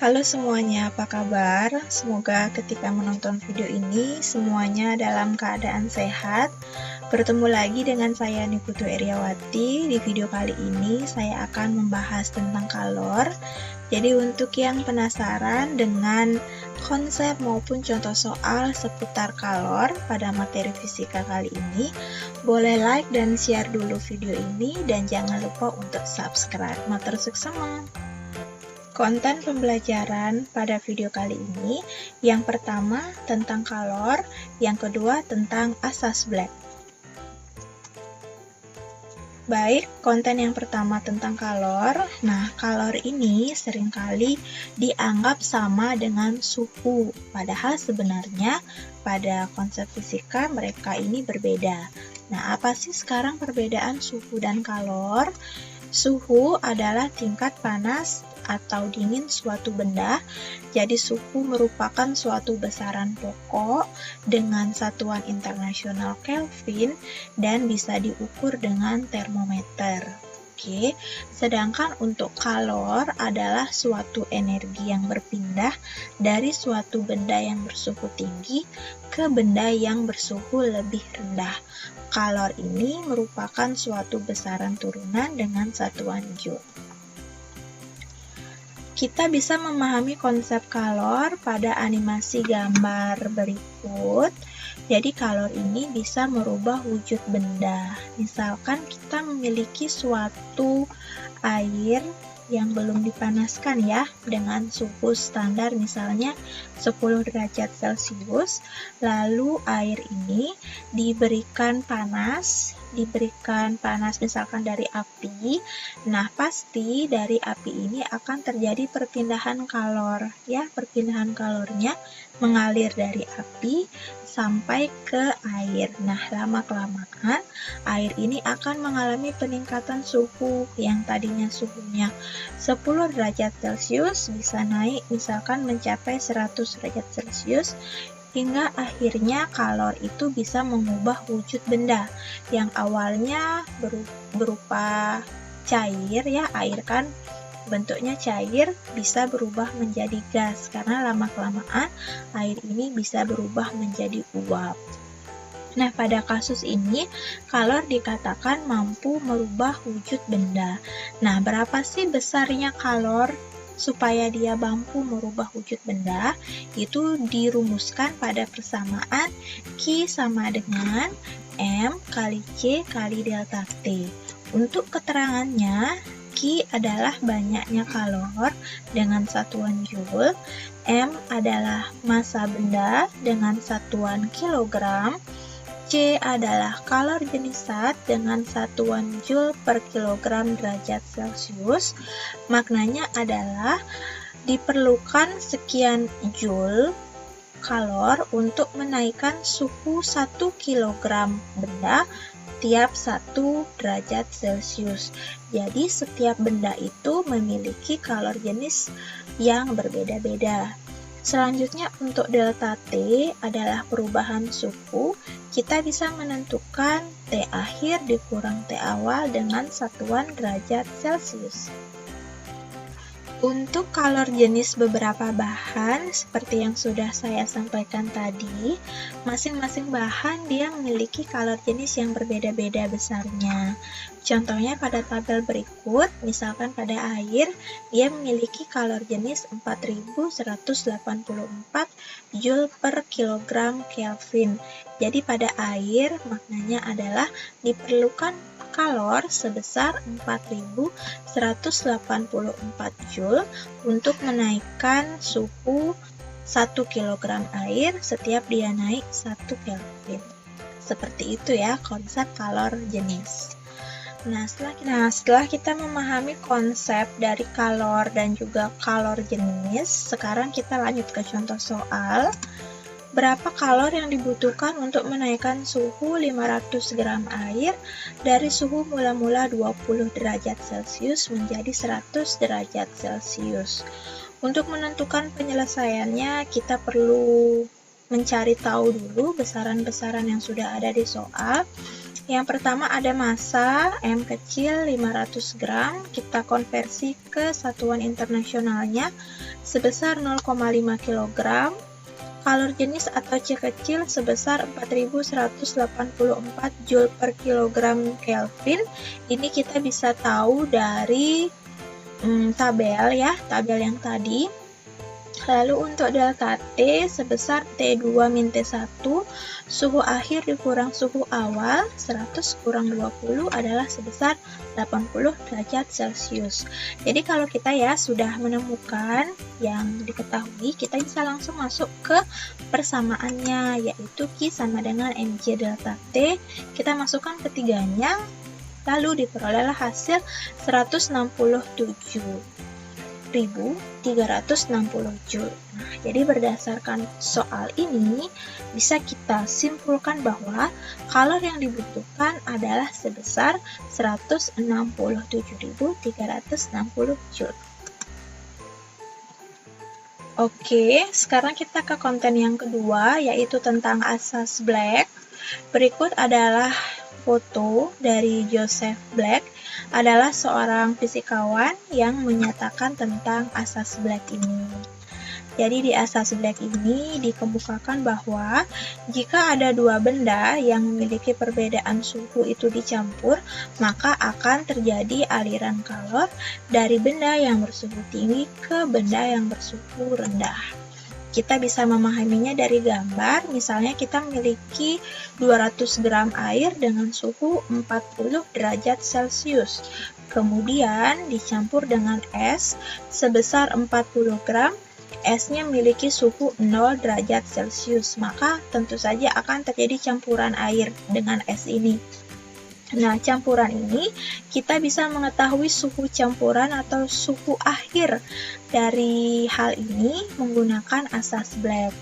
Halo semuanya, apa kabar? Semoga ketika menonton video ini semuanya dalam keadaan sehat. Bertemu lagi dengan saya Niputu Eriawati. Di video kali ini saya akan membahas tentang kalor. Jadi untuk yang penasaran dengan konsep maupun contoh soal seputar kalor pada materi fisika kali ini, boleh like dan share dulu video ini dan jangan lupa untuk subscribe. Matur suksema. Konten pembelajaran pada video kali ini, yang pertama tentang kalor, yang kedua tentang asas Black. Baik, konten yang pertama tentang kalor. Nah, kalor ini seringkali dianggap sama dengan suhu, padahal sebenarnya pada konsep fisika mereka ini berbeda. Nah, apa sih sekarang perbedaan suhu dan kalor? Suhu adalah tingkat panas atau dingin suatu benda. Jadi suhu merupakan suatu besaran pokok dengan satuan internasional Kelvin dan bisa diukur dengan termometer. Oke, sedangkan untuk kalor adalah suatu energi yang berpindah dari suatu benda yang bersuhu tinggi ke benda yang bersuhu lebih rendah. Kalor ini merupakan suatu besaran turunan dengan satuan Joule. Kita bisa memahami konsep kalor pada animasi gambar berikut. Jadi kalor ini bisa merubah wujud benda. Misalkan kita memiliki suatu air yang belum dipanaskan ya, dengan suhu standar misalnya 10 derajat Celcius, lalu air ini diberikan panas misalkan dari api. Nah, pasti dari api ini akan terjadi perpindahan kalor ya, perpindahan kalornya mengalir dari api sampai ke air. Nah, lama-kelamaan air ini akan mengalami peningkatan suhu yang tadinya suhunya 10 derajat Celcius bisa naik misalkan mencapai 100 derajat Celcius, hingga akhirnya kalor itu bisa mengubah wujud benda yang awalnya berupa cair ya, air kan bentuknya cair bisa berubah menjadi gas karena lama-kelamaan air ini bisa berubah menjadi uap. Nah, pada kasus ini kalor dikatakan mampu merubah wujud benda. Nah, berapa sih besarnya kalor supaya dia mampu merubah wujud benda? Itu dirumuskan pada persamaan Q sama dengan M kali C kali delta T. Untuk keterangannya, Q adalah banyaknya kalor dengan satuan Joule, M adalah massa benda dengan satuan kilogram, C adalah kalor jenis zat dengan satuan Joule per kilogram derajat Celcius. Maknanya adalah diperlukan sekian Joule kalor untuk menaikkan suhu 1 kg benda tiap 1 derajat Celcius. Jadi setiap benda itu memiliki kalor jenis yang berbeda-beda. Selanjutnya untuk delta T adalah perubahan suhu. Kita bisa menentukan T akhir dikurang T awal dengan satuan derajat Celcius. Untuk kalor jenis beberapa bahan, seperti yang sudah saya sampaikan tadi, masing-masing bahan dia memiliki kalor jenis yang berbeda-beda besarnya. Contohnya pada tabel berikut, misalkan pada air, dia memiliki kalor jenis 4184 Joule per kilogram Kelvin. Jadi pada air, maknanya adalah diperlukan kalor sebesar 4184 Joule untuk menaikkan suhu 1 kg air setiap dia naik 1 Kelvin. Seperti itu ya konsep kalor jenis. Nah, setelah kita memahami konsep dari kalor dan juga kalor jenis, sekarang kita lanjut ke contoh soal. Berapa kalor yang dibutuhkan untuk menaikkan suhu 500 gram air dari suhu mula-mula 20 derajat Celcius menjadi 100 derajat Celcius? Untuk menentukan penyelesaiannya, kita perlu mencari tahu dulu besaran-besaran yang sudah ada di soal. Yang pertama ada massa, M kecil 500 gram, kita konversi ke satuan internasionalnya sebesar 0,5 kg, kalor jenis atau C kecil sebesar 4184 Joule per kilogram Kelvin. Ini kita bisa tahu dari tabel ya, tabel yang tadi. Lalu untuk delta T sebesar T2-T1, suhu akhir dikurang suhu awal, 100 kurang 20 adalah sebesar 80 derajat Celcius. Jadi kalau kita ya sudah menemukan yang diketahui, kita bisa langsung masuk ke persamaannya, yaitu Q sama dengan mj delta T. Kita masukkan ketiganya, lalu diperolehlah hasil 167.360 Joule. Nah, jadi berdasarkan soal ini bisa kita simpulkan bahwa kalor yang dibutuhkan adalah sebesar 167.360 Joule. Oke, sekarang kita ke konten yang kedua, yaitu tentang asas Black. Berikut adalah foto dari Joseph Black, adalah seorang fisikawan yang menyatakan tentang asas Black ini. Jadi di asas Black ini dikemukakan bahwa jika ada dua benda yang memiliki perbedaan suhu itu dicampur, maka akan terjadi aliran kalor dari benda yang bersuhu tinggi ke benda yang bersuhu rendah. Kita bisa memahaminya dari gambar, misalnya kita memiliki 200 gram air dengan suhu 40 derajat Celcius. Kemudian dicampur dengan es sebesar 40 gram, esnya memiliki suhu 0 derajat Celcius, maka tentu saja akan terjadi campuran air dengan es ini. Nah, campuran ini kita bisa mengetahui suhu campuran atau suhu akhir dari hal ini menggunakan asas Black.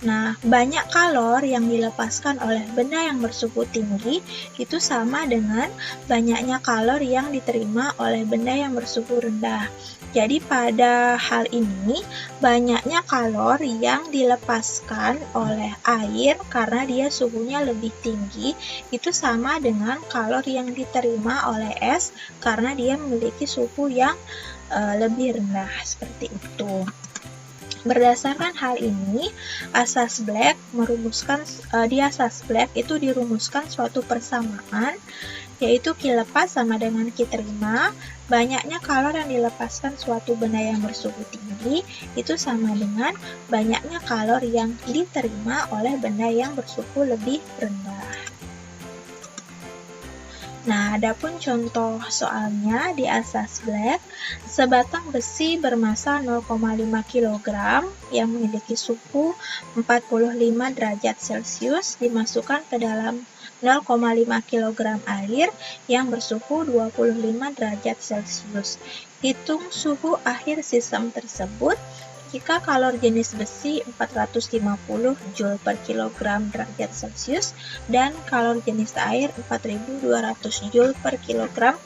Nah, banyak kalor yang dilepaskan oleh benda yang bersuhu tinggi itu sama dengan banyaknya kalor yang diterima oleh benda yang bersuhu rendah. Jadi pada hal ini, banyaknya kalor yang dilepaskan oleh air karena dia suhunya lebih tinggi, itu sama dengan kalor yang diterima oleh es karena dia memiliki suhu yang lebih rendah, seperti itu. Berdasarkan hal ini, asas Black di asas Black itu dirumuskan suatu persamaan, yaitu Q lepas sama dengan Q terima. Banyaknya kalor yang dilepaskan suatu benda yang bersuhu tinggi itu sama dengan banyaknya kalor yang diterima oleh benda yang bersuhu lebih rendah. Nah, adapun contoh soalnya di asas Black, sebatang besi bermassa 0,5 kg yang memiliki suhu 45 derajat Celcius dimasukkan ke dalam 0,5 kg air yang bersuhu 25 derajat Celcius. Hitung suhu akhir sistem tersebut jika kalor jenis besi 450 Joule per kilogram derajat Celcius dan kalor jenis air 4200 Joule per kilogram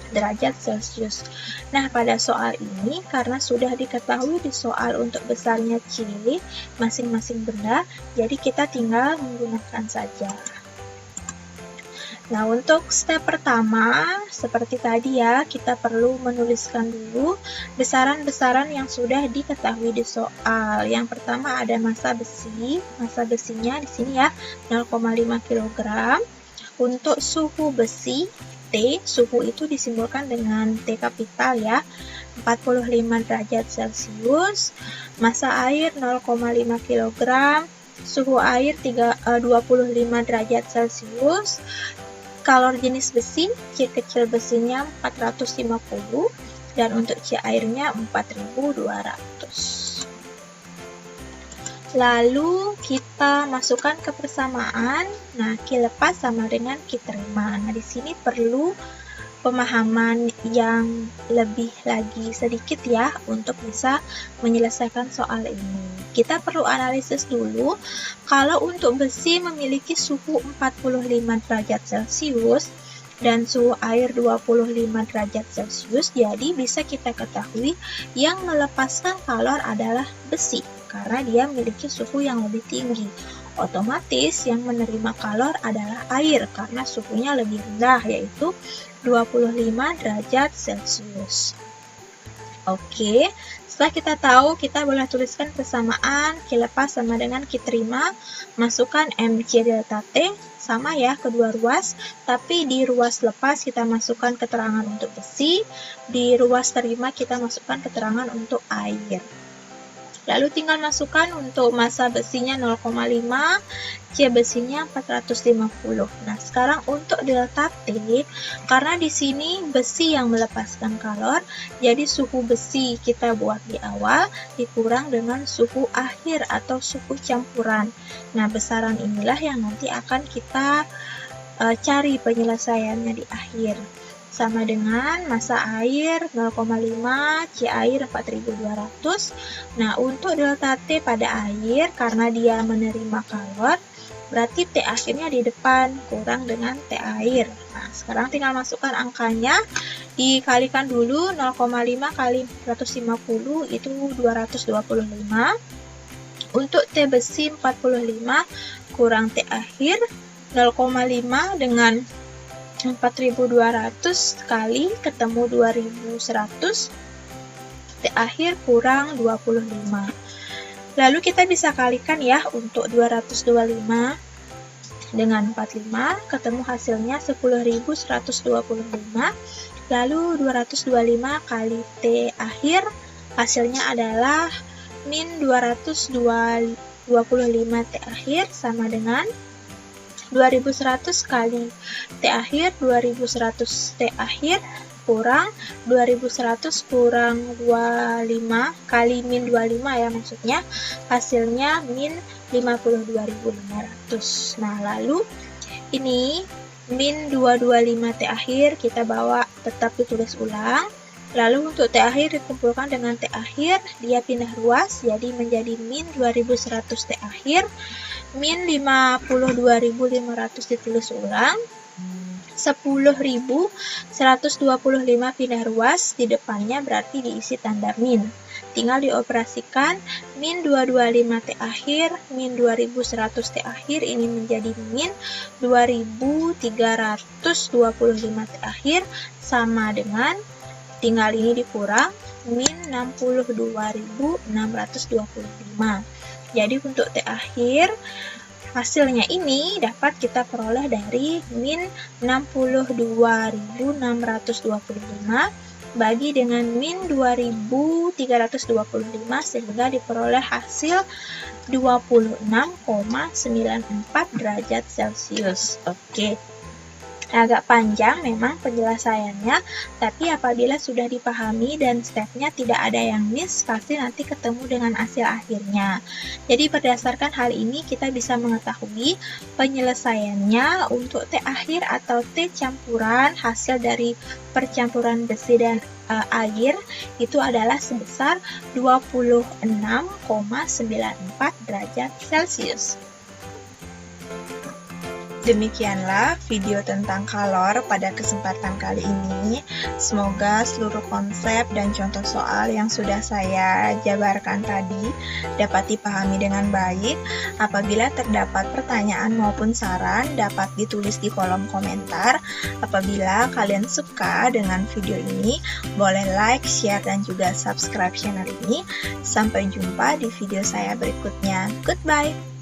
derajat Celcius. Nah, pada soal ini karena sudah diketahui di soal untuk besarnya C masing-masing benda, jadi kita tinggal menggunakan saja. Nah, untuk step pertama, seperti tadi ya, kita perlu menuliskan dulu besaran-besaran yang sudah diketahui di soal. Yang pertama ada massa besi, massa besinya di sini ya 0,5 kg. Untuk suhu besi, T, suhu itu disimbolkan dengan T kapital ya, 45 derajat Celcius. Massa air 0,5 kg, suhu air 25 derajat Celcius. Kalor jenis besi, C kecil besinya 450 dan untuk C airnya 4200. Lalu kita masukkan ke persamaan. Nah, Q lepas sama dengan Q terima. Nah, di sini perlu pemahaman yang lebih lagi sedikit ya untuk bisa menyelesaikan soal ini. Kita perlu analisis dulu. Kalau untuk besi memiliki suhu 45 derajat Celcius dan suhu air 25 derajat Celcius, jadi bisa kita ketahui yang melepaskan kalor adalah besi karena dia memiliki suhu yang lebih tinggi. Otomatis yang menerima kalor adalah air karena suhunya lebih rendah, yaitu 25 derajat Celcius. Oke, setelah kita tahu, kita boleh tuliskan persamaan Q lepas sama dengan Q terima, masukkan MC delta T, sama ya kedua ruas, tapi di ruas lepas kita masukkan keterangan untuk besi, di ruas terima kita masukkan keterangan untuk air. Lalu tinggal masukkan untuk massa besinya 0,5, C besinya 450. Nah, sekarang untuk delta T, karena di sini besi yang melepaskan kalor, jadi suhu besi kita buat di awal dikurang dengan suhu akhir atau suhu campuran. Nah, besaran inilah yang nanti akan kita cari penyelesaiannya di akhir. Sama dengan massa air 0,5, C air 4200. Nah, untuk delta T pada air, karena dia menerima kalor, berarti T akhirnya di depan, kurang dengan T air. Nah, sekarang tinggal masukkan angkanya, dikalikan dulu 0,5 kali 450 itu 225. Untuk T besi 45 kurang T akhir 0,5 dengan 4200 kali ketemu 2100, T akhir kurang 25. Lalu kita bisa kalikan ya untuk 225 dengan 45, ketemu hasilnya 10.125. Lalu 225 kali T akhir, hasilnya adalah min 225 T akhir sama dengan 2100 kali T akhir, 2100 T akhir kurang 2100 kurang 25 kali min 25 ya maksudnya, hasilnya min 52.500. Nah, lalu ini min 225 T akhir kita bawa tetap ditulis ulang. Lalu untuk T akhir dikumpulkan dengan T akhir, dia pindah ruas jadi menjadi min 2100 T akhir, min 52.500 ditulis ulang, 10.125 pindah ruas, di depannya berarti diisi tanda min. Tinggal dioperasikan, min 225 T akhir, min 2100 T akhir, ini menjadi min 2325 T akhir, sama dengan, tinggal ini dikurang, min 62.625. Jadi untuk T akhir, hasilnya ini dapat kita peroleh dari min 62.625 bagi dengan min 2.325 sehingga diperoleh hasil 26,94 derajat Celcius. Oke. Agak panjang memang penjelasannya, tapi apabila sudah dipahami dan stepnya tidak ada yang miss, pasti nanti ketemu dengan hasil akhirnya. Jadi berdasarkan hal ini kita bisa mengetahui penyelesaiannya untuk T akhir atau T campuran hasil dari percampuran besi dan air itu adalah sebesar 26,94 derajat Celcius. Demikianlah video tentang kalor pada kesempatan kali ini. Semoga seluruh konsep dan contoh soal yang sudah saya jabarkan tadi dapat dipahami dengan baik. Apabila terdapat pertanyaan maupun saran, dapat ditulis di kolom komentar. Apabila kalian suka dengan video ini, boleh like, share, dan juga subscribe channel ini. Sampai jumpa di video saya berikutnya. Goodbye!